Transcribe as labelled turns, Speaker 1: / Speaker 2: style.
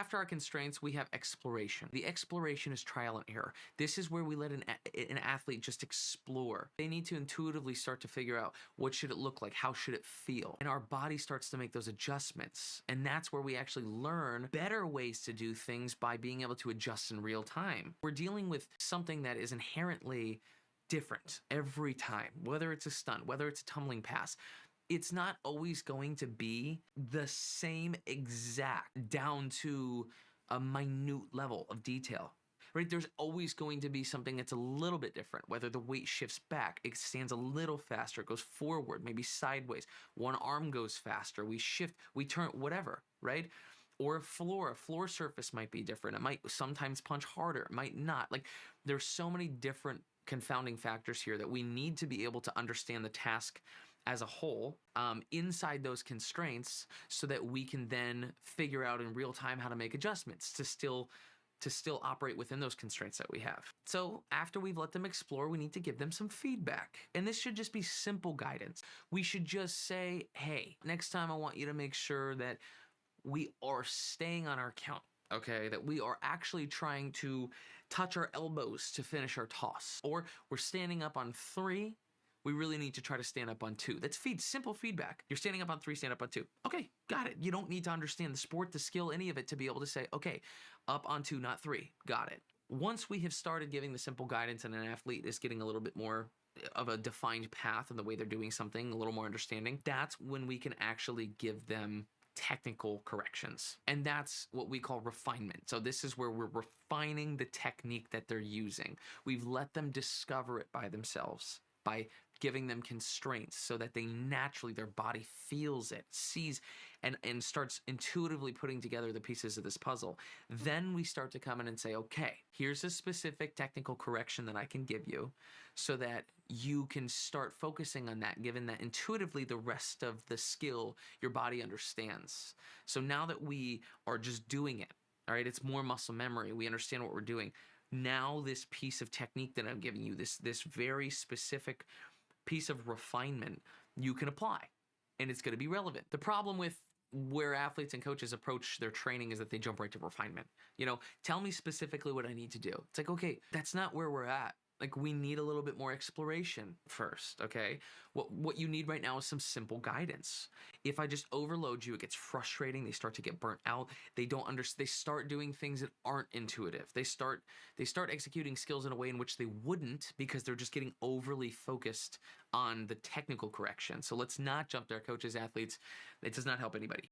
Speaker 1: after our constraints, we have exploration. The exploration is trial and error. This is where we let an athlete just explore. They need to intuitively start to figure out, what should it look like? How should it feel? And our body starts to make those adjustments. And that's where we actually learn better ways to do things by being able to adjust in real time. We're dealing with something that is inherently different every time, whether it's a stunt, whether it's a tumbling pass. It's not always going to be the same exact down to a minute level of detail, right? There's always going to be something that's a little bit different, whether the weight shifts back, it stands a little faster, it goes forward, maybe sideways, one arm goes faster, we shift, we turn, whatever, right? Or a floor surface might be different. It might sometimes punch harder, it might not. Like, there's so many different confounding factors here that we need to be able to understand the task as a whole inside those constraints, so that we can then figure out in real time how to make adjustments to still operate within those constraints that we have. So after we've let them explore, we need to give them some feedback. And this should just be simple guidance. We should just say, hey, next time I want you to make sure that we are staying on our count. Okay, that we are actually trying to touch our elbows to finish our toss. Or we're standing up on 3, we really need to try to stand up on 2. That's simple feedback. You're standing up on 3, stand up on 2. Okay, got it. You don't need to understand the sport, the skill, any of it to be able to say, okay, up on 2, not 3. Got it. Once we have started giving the simple guidance and an athlete is getting a little bit more of a defined path in the way they're doing something, a little more understanding, that's when we can actually give them technical corrections. And that's what we call refinement. So this is where we're refining the technique that they're using. We've let them discover it by themselves, by giving them constraints so that they naturally, their body feels it, sees, and starts intuitively putting together the pieces of this puzzle. Then we start to come in and say, okay, here's a specific technical correction that I can give you so that you can start focusing on that, given that intuitively the rest of the skill your body understands. So now that we are just doing it, all right, it's more muscle memory. We understand what we're doing. Now this piece of technique that I'm giving you, this very specific piece of refinement, you can apply, and it's going to be relevant. The problem with where athletes and coaches approach their training is that they jump right to refinement. You know, tell me specifically what I need to do. It's like, okay, that's not where we're at. Like, we need a little bit more exploration first, okay? What you need right now is some simple guidance. If I just overload you, it gets frustrating. They start to get burnt out. They don't understand. They start doing things that aren't intuitive. They start executing skills in a way in which they wouldn't, because they're just getting overly focused on the technical correction. So let's not jump there, coaches, athletes. It does not help anybody.